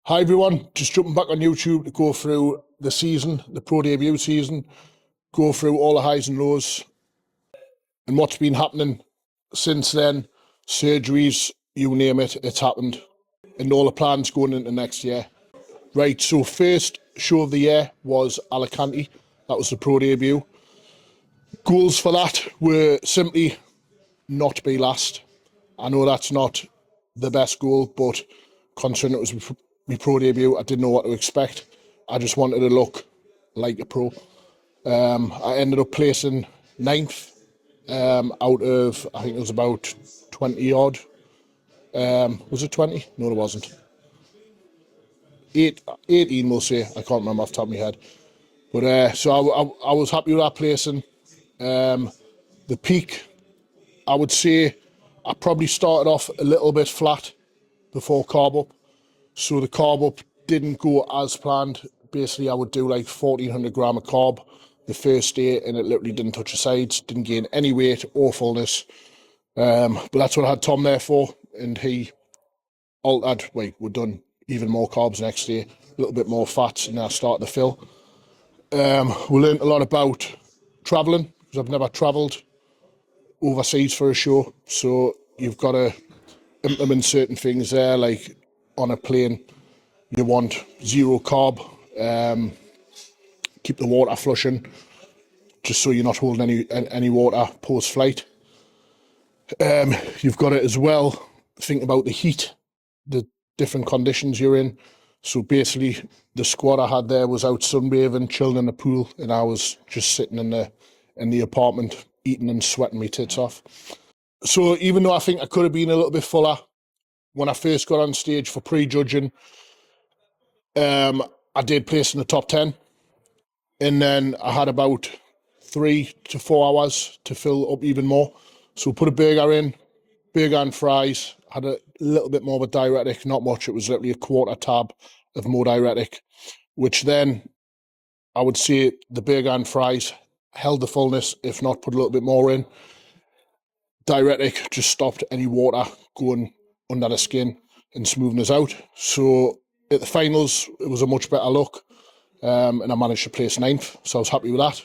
Hi everyone, just jumping back on YouTube to go through the season, the pro debut season, go through all the highs and lows and what's been happening since then, surgeries, you name it, it's happened, and all the plans going into next year. Right, so first show of the year was Alicante, that was the pro debut. Goals for that were simply not to be last. I know that's not the best goal, but considering it was my pro debut, I didn't know what to expect. I just wanted to look like a pro. I ended up placing 9th out of, I think it was about 20 odd. Was it 20? No, it wasn't. 18 we'll say. I can't remember off the top of my head. But so I was happy with that placing. The peak, I would say I probably started off a little bit flat before carb up. So the carb up didn't go as planned. Basically, I would do like 1,400 gram of carb the first day, and it literally didn't touch the sides, didn't gain any weight or fullness. But that's what I had Tom there for, and he altered. Wait, we've done even more carbs next day, a little bit more fats, and I started to fill. We learned a lot about travelling, because I've never travelled overseas for a show, so you've got to implement certain things there, like on a plane you want 0 carb, keep the water flushing just so you're not holding any water post flight. You've got to as well think about the heat, the different conditions you're in. So basically the squad I had there was out sunbathing, chilling in the pool, and I was just sitting in the apartment eating and sweating my tits off. So even though I think I could have been a little bit fuller when I first got on stage for pre-judging, I did place in the top 10, and then I had about 3 to 4 hours to fill up even more. So put a burger in, burger and fries, had a little bit more of a diuretic, not much, it was literally a quarter tab of more diuretic, which then I would say the burger and fries held the fullness, if not put a little bit more in. Diuretic just stopped any water going under the skin and smoothing us out. So at the finals, it was a much better look, and I managed to place 9th, so I was happy with that.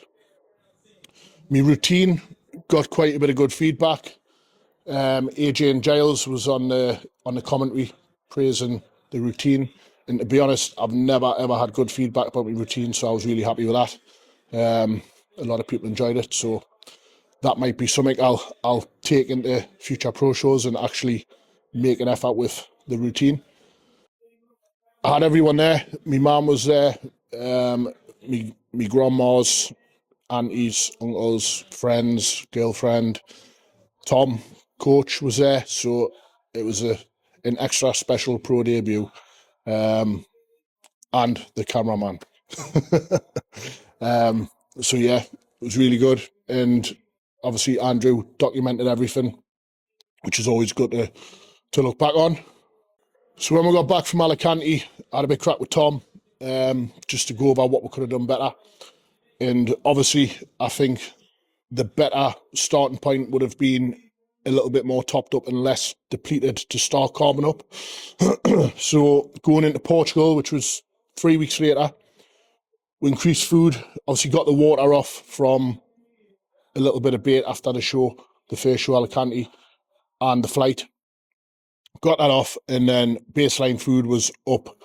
My routine got quite a bit of good feedback. AJ and Giles was on the commentary praising the routine, and to be honest, I've never ever had good feedback about my routine, so I was really happy with that. A lot of people enjoyed it, so that might be something I'll take into future pro shows and actually make an effort with the routine. I had everyone there. My mum was there, me grandmas, aunties, uncles, friends, girlfriend, Tom, coach was there, so it was an extra special pro debut, and the cameraman. So yeah, it was really good, and obviously Andrew documented everything, which is always good to look back on. So when we got back from Alicante, I had a big crack with Tom, just to go over what we could have done better. And obviously, I think the better starting point would have been a little bit more topped up and less depleted to start carbon up. So going into Portugal, which was 3 weeks later, we increased food, obviously got the water off from a little bit of bait after the show, the first show, Alicante, and the flight. Got that off, and then baseline food was up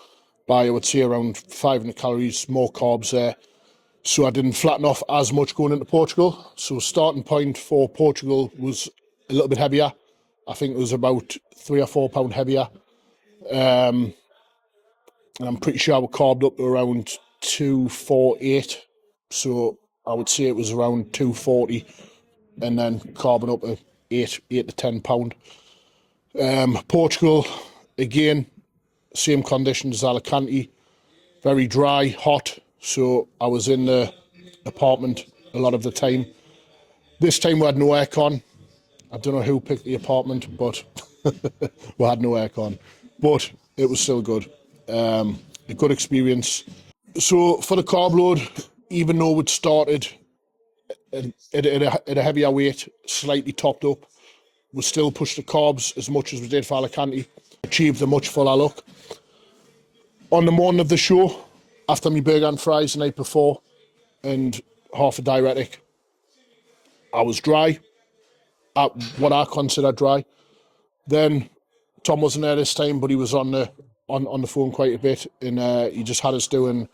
by, I would say, around 500 calories, more carbs there. So I didn't flatten off as much going into Portugal. So starting point for Portugal was a little bit heavier. I think it was about 3 or 4 pound heavier. And I'm pretty sure I was carved up to around 248. So I would say it was around 240, and then carbon up to 8 to 10 pound. Portugal, again, same conditions as Alicante, very dry, hot. So I was in the apartment a lot of the time. This time we had no aircon. I don't know who picked the apartment, but we had no aircon. But it was still good. A good experience. So for the carb load, even though we'd started at a heavier weight, slightly topped up, we still pushed the carbs as much as we did for Alicante, achieved a much fuller look. On the morning of the show, after my burger and fries the night before and half a diuretic, I was dry, at what I consider dry. Then Tom wasn't there this time, but he was on the phone quite a bit, and he just had us doing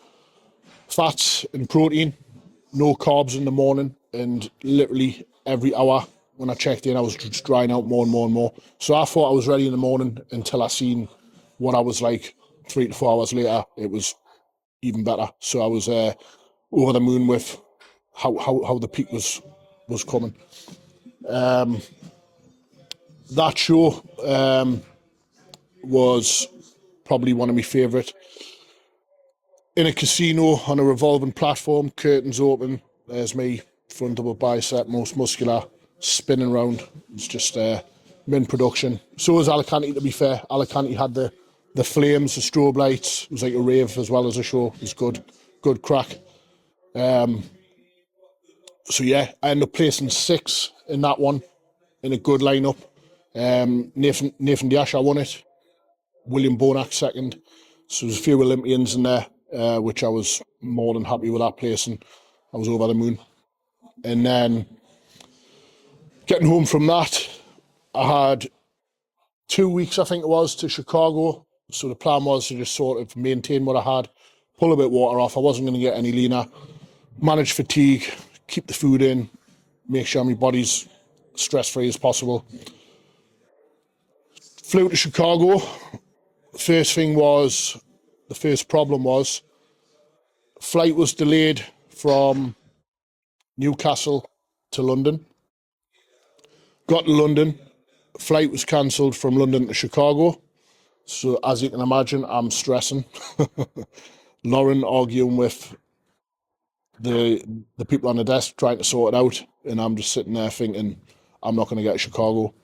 fats and protein, no carbs in the morning, and literally every hour when I checked in, I was just drying out more and more and more. So I thought I was ready in the morning until I seen what I was like 3 to 4 hours later. It was even better. So I was over the moon with how the peak was coming. That show was probably one of my favourite. In a casino on a revolving platform, curtains open. There's me, front double bicep, most muscular, spinning around. It's just min production. So was Alicante, to be fair. Alicante had the flames, the strobe lights. It was like a rave as well as a show. It was good crack. So yeah, I ended up placing 6 in that one, in a good lineup. Nathan Diasha won it. William Bonac second. So there's a few Olympians in there, which I was more than happy with that placing. I was over the moon. And then getting home from that, I had 2 weeks, I think it was, to Chicago. So the plan was to just sort of maintain what I had, pull a bit of water off. I wasn't going to get any leaner, manage fatigue, keep the food in, make sure my body's stress-free as possible. Flew to Chicago. The first problem was, flight was delayed from Newcastle to London. Got to London, flight was cancelled from London to Chicago. So as you can imagine, I'm stressing. Lauren arguing with the people on the desk trying to sort it out, and I'm just sitting there thinking I'm not going to get to Chicago.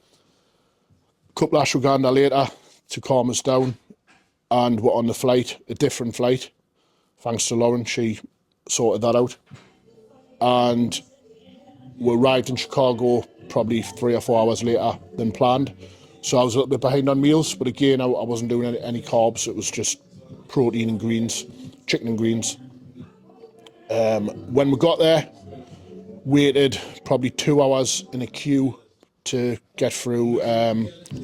A couple of ashwagandha later to calm us down, and we're on the flight, a different flight. Thanks to Lauren, she sorted that out. And we arrived in Chicago probably 3 or 4 hours later than planned. So I was a little bit behind on meals, but again, I wasn't doing any carbs. It was just protein and greens, chicken and greens. When we got there, waited probably 2 hours in a queue to get through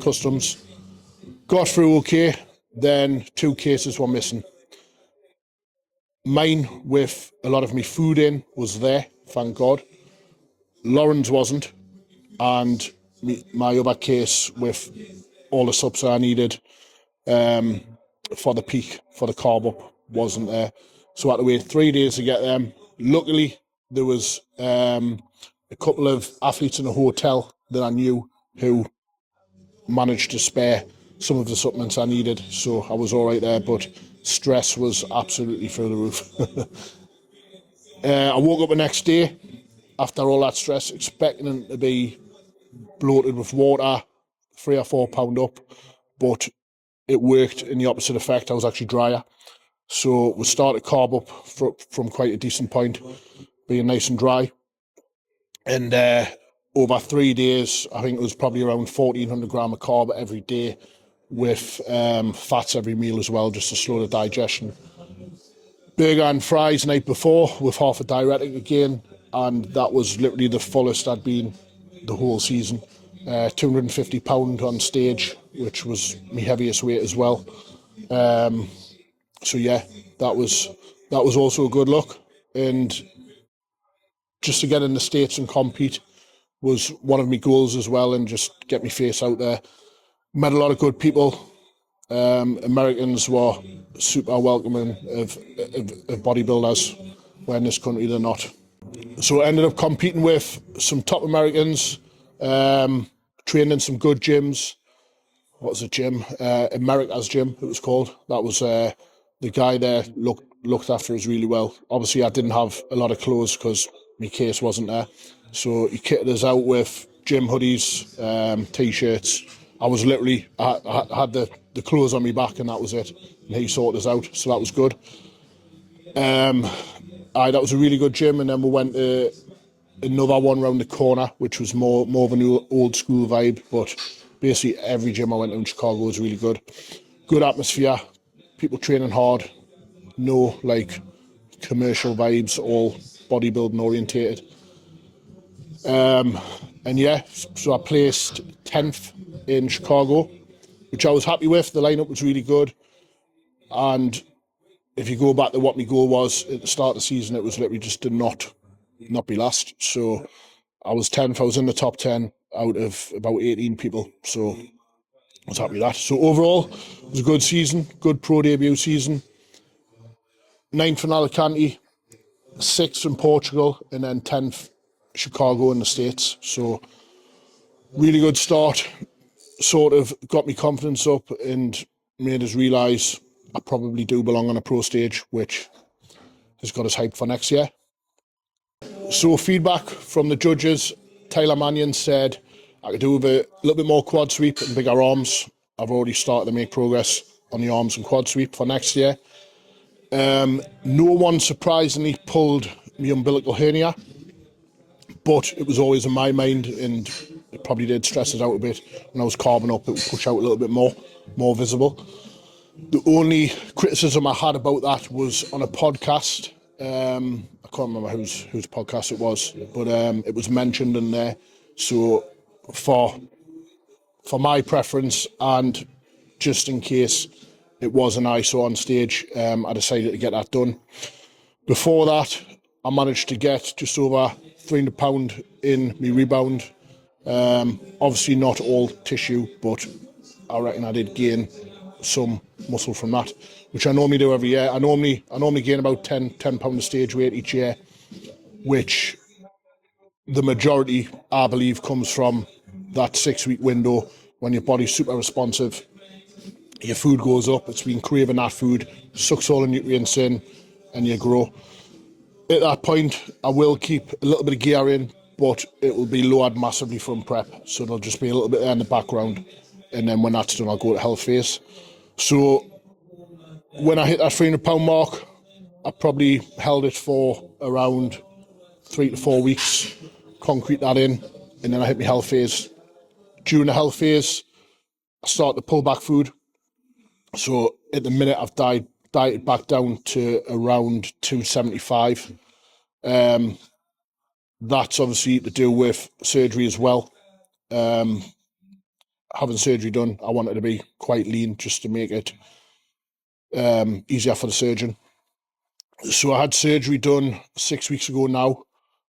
customs. Got through okay, then 2 cases were missing. Mine, with a lot of my food in, was there, thank God. Lauren's wasn't, and my other case with all the subs I needed for the peak, for the carb up, wasn't there. So I had to wait 3 days to get them. Luckily, there was a couple of athletes in a hotel that I knew who managed to spare some of the supplements I needed, so I was all right there, but stress was absolutely through the roof. I woke up the next day after all that stress, expecting to be bloated with water, 3 or 4 pound up, but it worked in the opposite effect. I was actually drier. So we started carb up from quite a decent point, being nice and dry. And over 3 days, I think it was probably around 1,400 gram of carb every day, with fats every meal as well, just to slow the digestion. Burger and fries the night before with half a diuretic again, and that was literally the fullest I'd been the whole season. 250 pound on stage, which was my heaviest weight as well. So yeah, that was also a good look, and just to get in the States and compete was one of my goals as well, and just get my face out there. Met a lot of good people. Americans were super welcoming of bodybuilders, where in this country they're not. So I ended up competing with some top Americans, trained in some good gyms. What was the gym? America's Gym, it was called. That was the guy there looked after us really well. Obviously, I didn't have a lot of clothes because my case wasn't there. So he kitted us out with gym hoodies, t-shirts. I was literally, I had the clothes on my back and that was it. And he sorted us out, so that was good. That was a really good gym, and then we went to another one round the corner, which was more of an old school vibe, but basically every gym I went to in Chicago was really good. Good atmosphere, people training hard, no like commercial vibes, all bodybuilding orientated. And yeah, so I placed 10th in Chicago, which I was happy with. The lineup was really good. And if you go back to what my goal was at the start of the season, it was literally just to not be last. So I was 10th. I was in the top 10 out of about 18 people. So I was happy with that. So overall, it was a good season, good pro debut season. 9th in Alicante, 6th in Portugal, and then 10th Chicago in the States. So really good start. Sort of got me confidence up and made us realise I probably do belong on a pro stage, which has got us hyped for next year. So feedback from the judges, Tyler Mannion said I could do with a little bit more quad sweep and bigger arms. I've already started to make progress on the arms and quad sweep for next year. No one surprisingly pulled my umbilical hernia, but it was always in my mind, and it probably did stress us out a bit. When I was carving up, it would push out a little bit more visible. The only criticism I had about that was on a podcast. I can't remember whose podcast it was, but it was mentioned in there. So for my preference, and just in case it was an ISO on stage, I decided to get that done. Before that, I managed to get just over £300 in my Rebound. Obviously not all tissue, but I reckon I did gain some muscle from that, which I normally do every year. I normally gain about 10 pound of stage weight each year, which the majority, I believe, comes from that 6 week window when your body's super responsive, your food goes up, it's been craving that food, sucks all the nutrients in, and you grow. At that point, I will keep a little bit of gear in, but it will be lowered massively from prep, so there'll just be a little bit there in the background, and then when that's done, I'll go to health phase. So when I hit that £300 mark, I probably held it for around 3 to 4 weeks, concrete that in, and then I hit my health phase. During the health phase, I started to pull back food. So at the minute, I've dieted back down to around 275. That's obviously to do with surgery as well. Having surgery done, I wanted to be quite lean just to make it easier for the surgeon. So I had surgery done 6 weeks ago now.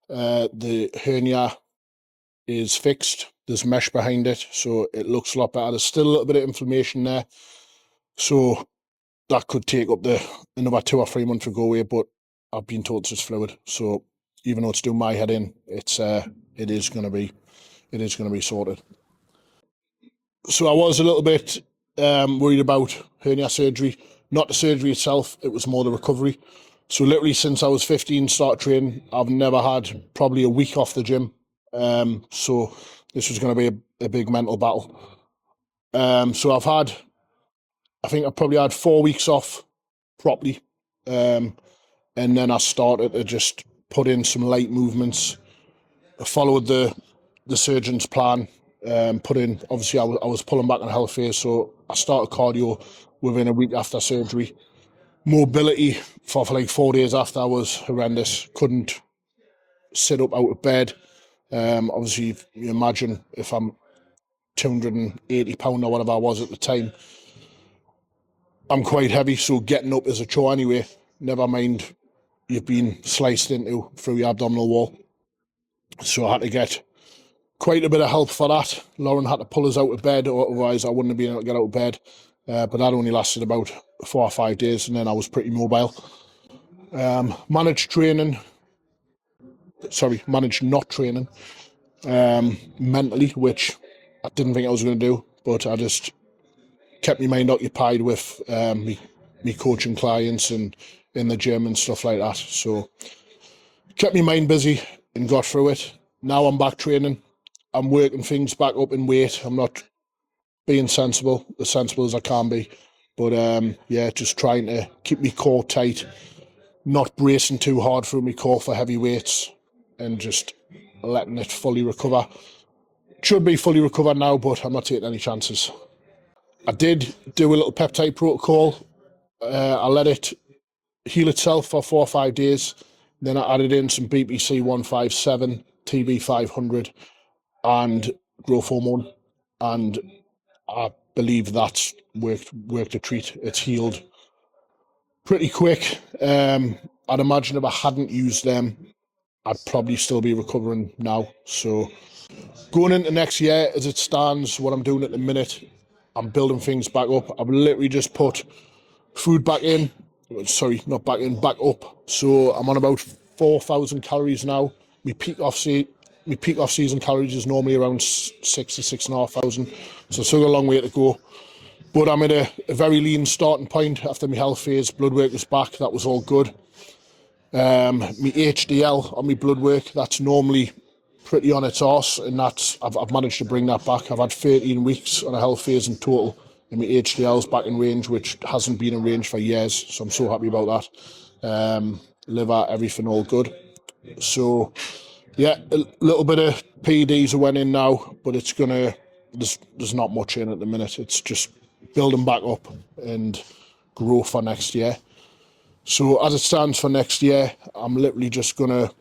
The hernia is fixed. There's mesh behind it, so it looks a lot better. There's still a little bit of inflammation there, so that could take up another 2 or 3 months to go away. But I've been told it's just fluid, so even though it's doing my head in, it is going to be sorted. So I was a little bit worried about hernia surgery. Not the surgery itself, it was more the recovery. So literally since I was 15, started training, I've never had probably a week off the gym. So this was going to be a big mental battle. So I think I probably had 4 weeks off properly. And then I started to just put in some light movements. I followed the surgeon's plan. Put in, obviously I was pulling back on health phase, so I started cardio within a week after surgery. Mobility for like 4 days after was horrendous. Couldn't sit up out of bed. Obviously, you imagine if I'm 280 pound or whatever I was at the time, I'm quite heavy, so getting up is a chore anyway. Never mind you've been sliced into through your abdominal wall. So I had to get quite a bit of help for that. Lauren had to pull us out of bed, or otherwise I wouldn't have been able to get out of bed. But that only lasted about 4 or 5 days, and then I was pretty mobile. Managed not training mentally, which I didn't think I was going to do, but I just kept my mind occupied with me coaching clients and in the gym and stuff like that. So kept my mind busy and got through it. Now I'm back training. I'm working things back up in weight. I'm not being as sensible as I can be. But just trying to keep my core tight, not bracing too hard through my core for heavy weights, and just letting it fully recover. Should be fully recovered now, but I'm not taking any chances. I did do a little peptide protocol I let it heal itself for 4 or 5 days. Then I added in some BPC 157, TB 500, and growth hormone, and I believe that's worked a treat. It's healed pretty quick. I'd imagine if I hadn't used them, I'd probably still be recovering now. So going into next year, as it stands, what I'm doing at the minute, I'm building things back up. I've literally just put food back in. Sorry, not back in, back up. So I'm on about 4,000 calories now. My peak off season calories is normally around 6 to 6,500. So still got a long way to go. But I'm at a very lean starting point after my health phase. Blood work was back. That was all good. My HDL on my blood work, that's normally pretty on its arse, and I've managed to bring that back. I've had 13 weeks on a health phase in total, and my HDL's back in range, which hasn't been in range for years. So I'm so happy about that. Liver, everything all good. So yeah, a little bit of PEDs went in now, but there's not much in at the minute. It's just building back up and grow for next year. So as it stands for next year, I'm literally just gonna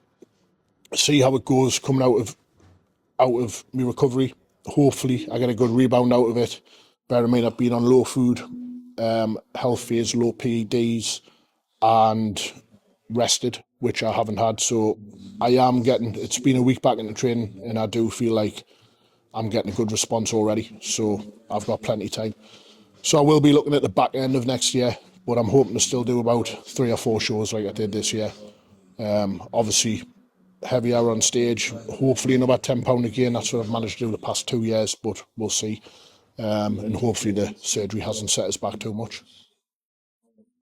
see how it goes coming out of my recovery. Hopefully I get a good rebound out of it. Bear in mind I've been on low food, health phase, low PEDs, and rested, which I haven't had. So it's been a week back into training, and I do feel like I'm getting a good response already. So I've got plenty of time. So I will be looking at the back end of next year, but I'm hoping to still do about 3 or 4 shows like I did this year. Obviously, heavier on stage, hopefully another £10 again. That's what I've managed to do the past 2 years, but we'll see. And hopefully the surgery hasn't set us back too much.